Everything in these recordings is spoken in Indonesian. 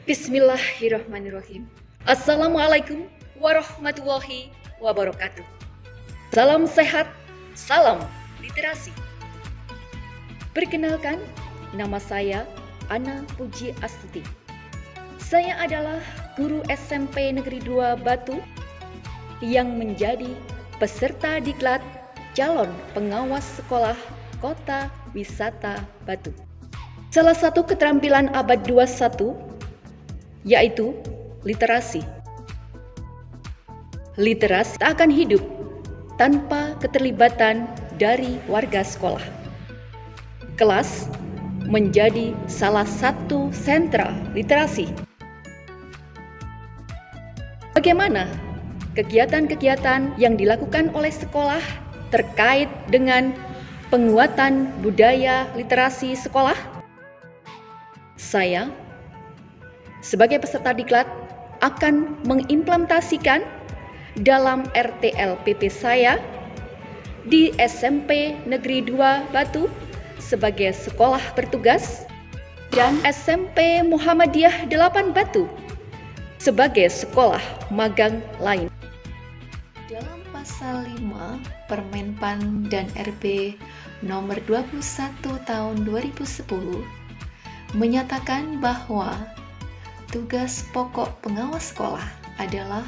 Bismillahirrahmanirrahim. Assalamualaikum warahmatullahi wabarakatuh. Salam sehat, salam literasi. Perkenalkan, nama saya Ana Puji Astuti. Saya adalah guru SMP Negeri 2 Batu yang menjadi peserta diklat calon pengawas sekolah Kota Wisata Batu. Salah satu keterampilan abad 21 yaitu literasi. Literasi tak akan hidup tanpa keterlibatan dari warga sekolah. Kelas menjadi salah satu sentra literasi. Bagaimana kegiatan-kegiatan yang dilakukan oleh sekolah terkait dengan penguatan budaya literasi sekolah? Saya sebagai peserta diklat akan mengimplementasikan dalam RTLPP saya di SMP Negeri 2 Batu sebagai sekolah bertugas dan SMP Muhammadiyah 8 Batu sebagai sekolah magang lain. Dalam pasal 5 Permenpan dan RB nomor 21 tahun 2010 menyatakan bahwa tugas pokok pengawas sekolah adalah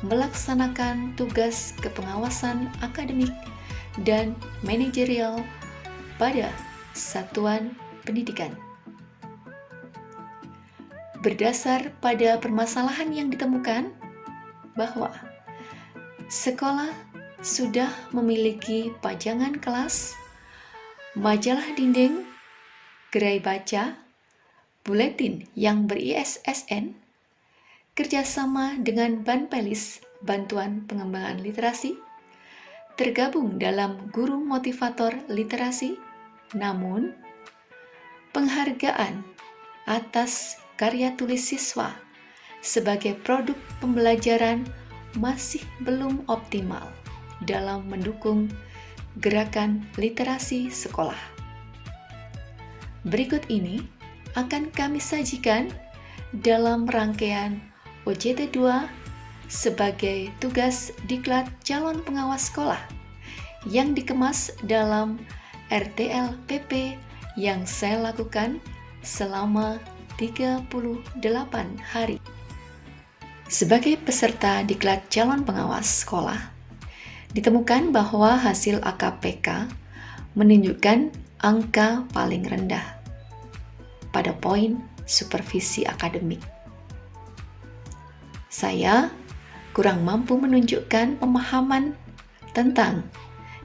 melaksanakan tugas kepengawasan akademik dan manajerial pada satuan pendidikan. Berdasar pada permasalahan yang ditemukan bahwa sekolah sudah memiliki pajangan kelas, majalah dinding, gerai baca, buletin yang ber-ISSN, kerjasama dengan Banpelis, Bantuan Pengembangan Literasi, tergabung dalam Guru Motivator Literasi, namun penghargaan atas karya tulis siswa sebagai produk pembelajaran masih belum optimal dalam mendukung gerakan literasi sekolah. Berikut ini akan kami sajikan dalam rangkaian OJT 2 sebagai tugas diklat calon pengawas sekolah yang dikemas dalam RTLPP yang saya lakukan selama 38 hari. Sebagai peserta diklat calon pengawas sekolah, ditemukan bahwa hasil AKPK menunjukkan angka paling rendah pada poin supervisi akademik. Saya kurang mampu menunjukkan pemahaman tentang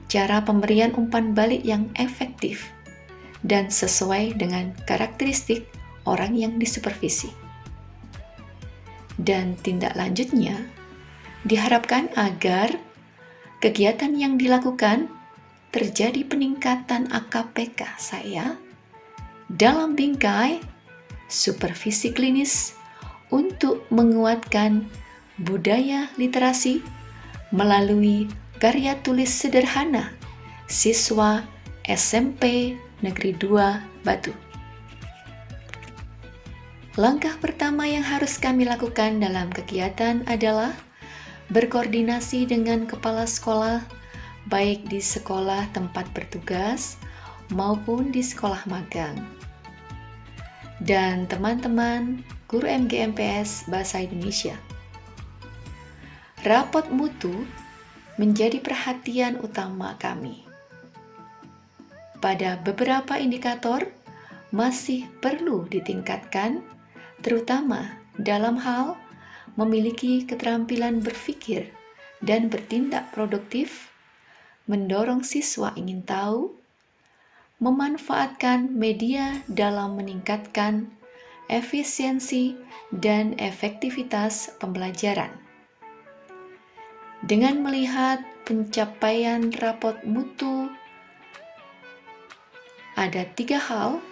cara pemberian umpan balik yang efektif dan sesuai dengan karakteristik orang yang disupervisi. Dan tindak lanjutnya, diharapkan agar kegiatan yang dilakukan terjadi peningkatan AKPK saya dalam bingkai supervisi klinis untuk menguatkan budaya literasi melalui karya tulis sederhana siswa SMP Negeri 2 Batu. Langkah pertama yang harus kami lakukan dalam kegiatan adalah berkoordinasi dengan kepala sekolah baik di sekolah tempat bertugas maupun di sekolah magang dan teman-teman guru MGMPS Bahasa Indonesia. Rapot mutu menjadi perhatian utama kami. Pada beberapa indikator masih perlu ditingkatkan, terutama dalam hal memiliki keterampilan berpikir dan bertindak produktif, mendorong siswa ingin tahu, memanfaatkan media dalam meningkatkan efisiensi dan efektivitas pembelajaran. Dengan melihat pencapaian rapot mutu, ada 3 hal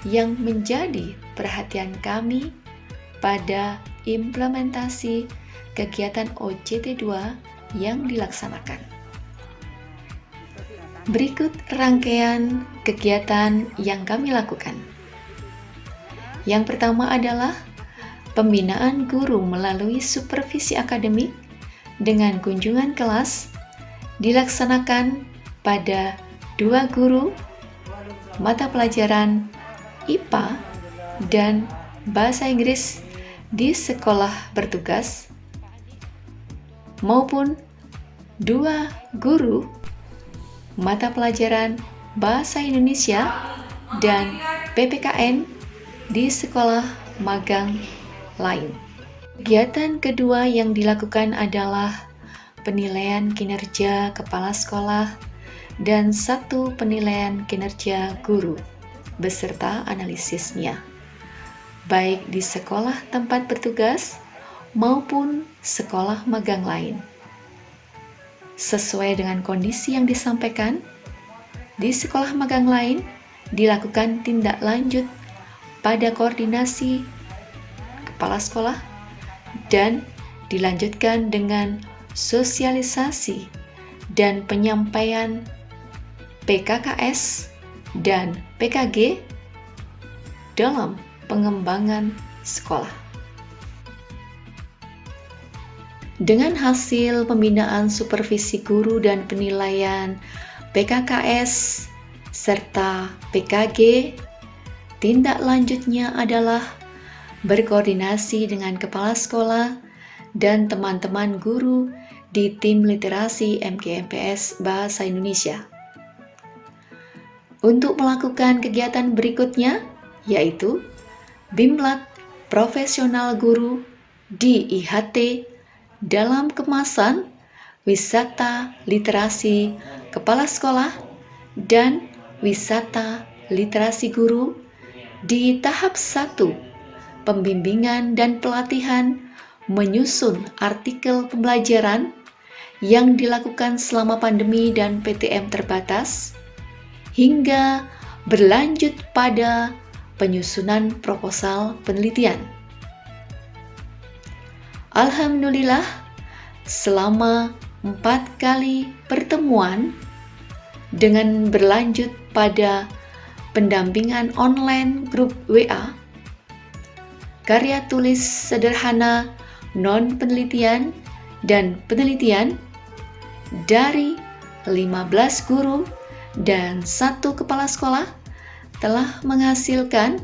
yang menjadi perhatian kami pada implementasi kegiatan OJT 2 yang dilaksanakan. Berikut rangkaian kegiatan yang kami lakukan. Yang pertama adalah pembinaan guru melalui supervisi akademik dengan kunjungan kelas dilaksanakan pada 2 guru mata pelajaran IPA dan Bahasa Inggris di sekolah bertugas maupun 2 guru mata pelajaran Bahasa Indonesia dan PPKN di sekolah magang lain. Kegiatan kedua yang dilakukan adalah penilaian kinerja kepala sekolah dan 1 penilaian kinerja guru beserta analisisnya, baik di sekolah tempat bertugas maupun sekolah magang lain. Sesuai dengan kondisi yang disampaikan, di sekolah magang lain dilakukan tindak lanjut pada koordinasi kepala sekolah dan dilanjutkan dengan sosialisasi dan penyampaian PKKS dan PKG dalam pengembangan sekolah. Dengan hasil pembinaan supervisi guru dan penilaian PKKS serta PKG, tindak lanjutnya adalah berkoordinasi dengan kepala sekolah dan teman-teman guru di tim literasi MKMPS Bahasa Indonesia untuk melakukan kegiatan berikutnya, yaitu Bimlat Profesional Guru di IHT dalam kemasan wisata literasi kepala sekolah dan wisata literasi guru di tahap 1 pembimbingan dan pelatihan menyusun artikel pembelajaran yang dilakukan selama pandemi dan PTM terbatas, hingga berlanjut pada penyusunan proposal penelitian. Alhamdulillah, selama 4 kali pertemuan dengan berlanjut pada pendampingan online grup WA, karya tulis sederhana non-penelitian dan penelitian dari 15 guru dan 1 kepala sekolah telah menghasilkan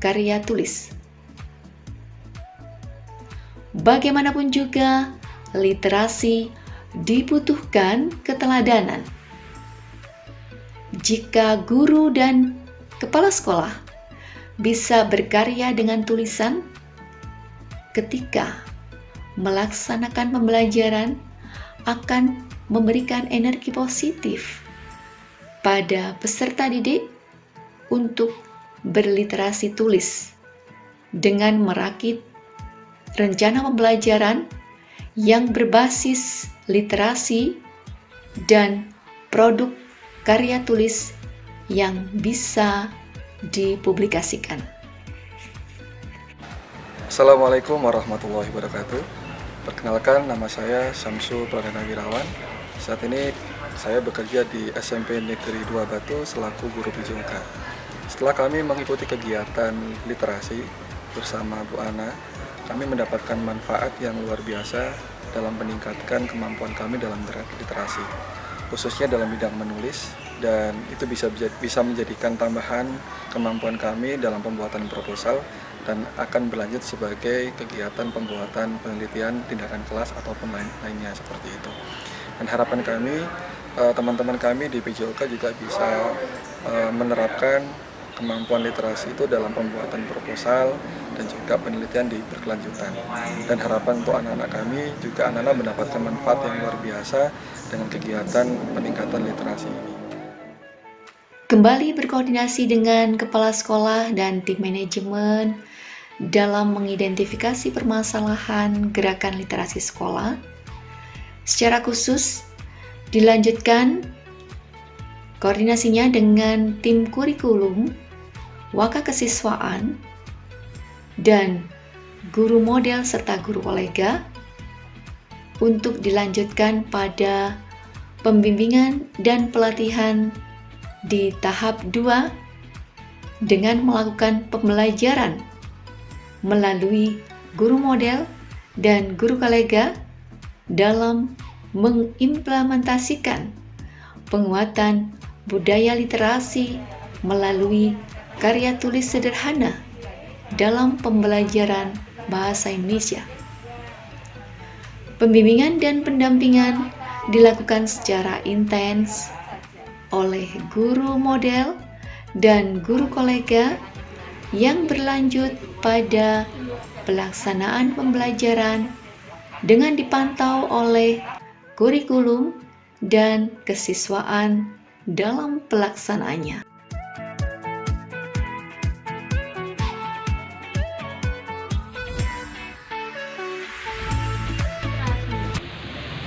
karya tulis. Bagaimanapun juga, literasi dibutuhkan keteladanan. Jika guru dan kepala sekolah bisa berkarya dengan tulisan ketika melaksanakan pembelajaran, akan memberikan energi positif pada peserta didik untuk berliterasi tulis dengan merakit rencana pembelajaran yang berbasis literasi dan produk karya tulis yang bisa dipublikasikan. Assalamualaikum warahmatullahi wabarakatuh. Perkenalkan, nama saya Syamsul Pradana Wirawan. Saat ini saya bekerja di SMP Negeri 2 Batu selaku guru PJOK. Setelah kami mengikuti kegiatan literasi bersama Bu Ana, kami mendapatkan manfaat yang luar biasa dalam meningkatkan kemampuan kami dalam literasi, khususnya dalam bidang menulis, dan itu bisa menjadikan tambahan kemampuan kami dalam pembuatan proposal dan akan berlanjut sebagai kegiatan pembuatan penelitian tindakan kelas ataupun lainnya seperti itu. Dan harapan kami, teman-teman kami di PJOK juga bisa menerapkan kemampuan literasi itu dalam pembuatan proposal dan juga penelitian di berkelanjutan. Dan harapan untuk anak-anak kami juga anak-anak mendapatkan manfaat yang luar biasa dengan kegiatan peningkatan literasi ini. Kembali berkoordinasi dengan kepala sekolah dan tim manajemen dalam mengidentifikasi permasalahan gerakan literasi sekolah. Secara khusus dilanjutkan koordinasinya dengan tim kurikulum, waka kesiswaan, dan guru model serta guru kolega untuk dilanjutkan pada pembimbingan dan pelatihan di tahap 2 dengan melakukan pembelajaran melalui guru model dan guru kolega dalam mengimplementasikan penguatan budaya literasi melalui karya tulis sederhana dalam pembelajaran bahasa Indonesia. Pembimbingan dan pendampingan dilakukan secara intens oleh guru model dan guru kolega yang berlanjut pada pelaksanaan pembelajaran dengan dipantau oleh kurikulum dan kesiswaan dalam pelaksanaannya.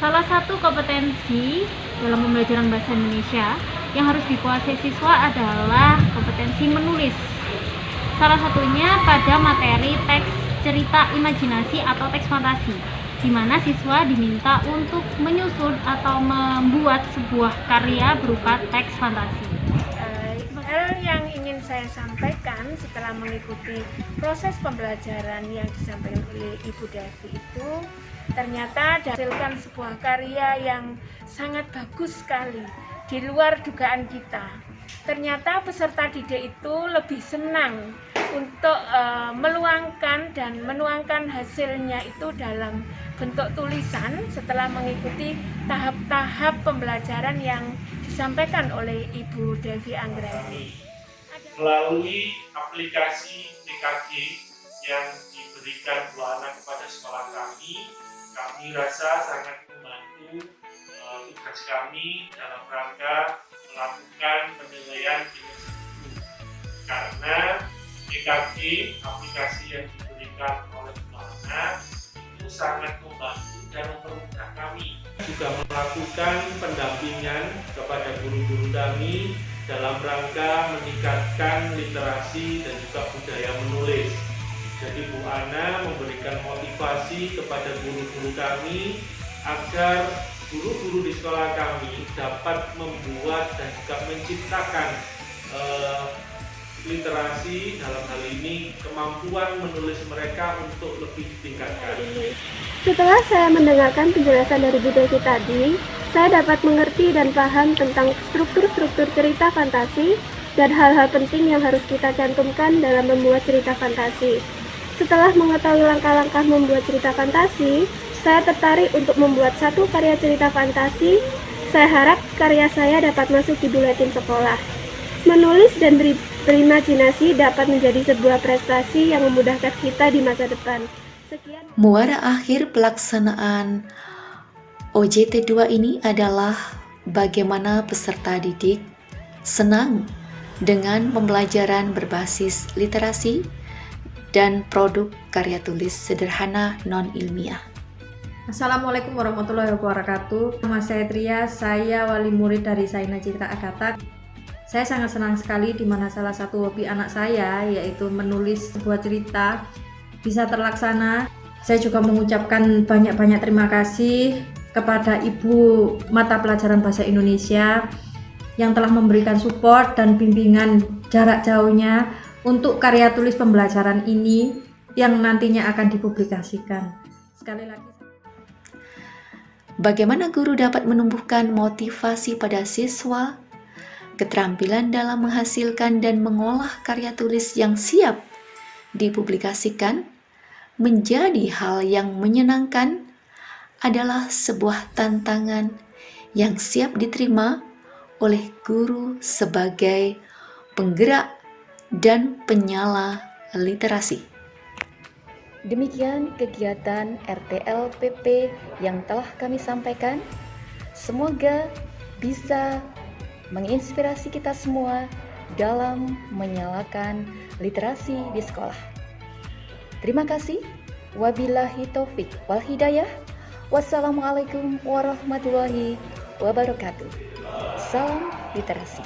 Salah satu kompetensi dalam pembelajaran bahasa Indonesia yang harus dikuasai siswa adalah kompetensi menulis. Salah satunya pada materi teks cerita imajinasi atau teks fantasi, di mana siswa diminta untuk menyusun atau membuat sebuah karya berupa teks fantasi. Hal yang ingin saya sampaikan setelah mengikuti proses pembelajaran yang disampaikan oleh Ibu Devi itu, ternyata dihasilkan sebuah karya yang sangat bagus sekali, di luar dugaan kita. Ternyata peserta didik itu lebih senang untuk meluangkan dan menuangkan hasilnya itu dalam bentuk tulisan setelah mengikuti tahap-tahap pembelajaran yang disampaikan oleh Ibu Devi Anggraini. Melalui aplikasi TKG yang diberikan Bu Ana kepada sekolah kami rasa sangat membantu tugas kami dalam rangka melakukan penilaian kinerja guru. Karena TKG, aplikasi yang diberikan oleh Bu Ana, itu sangat membantu dan mempermudah kami. Juga melakukan pendampingan kepada guru-guru kami dalam rangka meningkatkan literasi dan juga budaya menulis. Jadi Bu Ana memberikan motivasi kepada guru-guru kami agar guru-guru di sekolah kami dapat membuat dan juga menciptakan literasi, dalam hal ini kemampuan menulis mereka untuk lebih ditingkatkan. Setelah saya mendengarkan penjelasan dari Bu Devi tadi, saya dapat mengerti dan paham tentang struktur-struktur cerita fantasi dan hal-hal penting yang harus kita cantumkan dalam membuat cerita fantasi. Setelah mengetahui langkah-langkah membuat cerita fantasi, saya tertarik untuk membuat satu karya cerita fantasi. Saya harap karya saya dapat masuk di buletin sekolah. Menulis dan berimajinasi dapat menjadi sebuah prestasi yang memudahkan kita di masa depan. Sekian. Muara akhir pelaksanaan OJT 2 ini adalah bagaimana peserta didik senang dengan pembelajaran berbasis literasi dan produk karya tulis sederhana non-ilmiah. Assalamualaikum warahmatullahi wabarakatuh. Nama saya Tria, saya wali murid dari Saina Citra Agatha. Saya sangat senang sekali di mana salah satu hobi anak saya, yaitu menulis sebuah cerita, bisa terlaksana. Saya juga mengucapkan banyak-banyak terima kasih kepada Ibu Mata Pelajaran Bahasa Indonesia yang telah memberikan support dan bimbingan jarak jauhnya untuk karya tulis pembelajaran ini yang nantinya akan dipublikasikan. Sekali lagi, bagaimana guru dapat menumbuhkan motivasi pada siswa, keterampilan dalam menghasilkan dan mengolah karya tulis yang siap dipublikasikan menjadi hal yang menyenangkan adalah sebuah tantangan yang siap diterima oleh guru sebagai penggerak dan penyala literasi. Demikian kegiatan RTLPP yang telah kami sampaikan. Semoga bisa menginspirasi kita semua dalam menyalakan literasi di sekolah. Terima kasih. Wabillahi taufik wal hidayah. Wassalamualaikum warahmatullahi wabarakatuh. Salam literasi.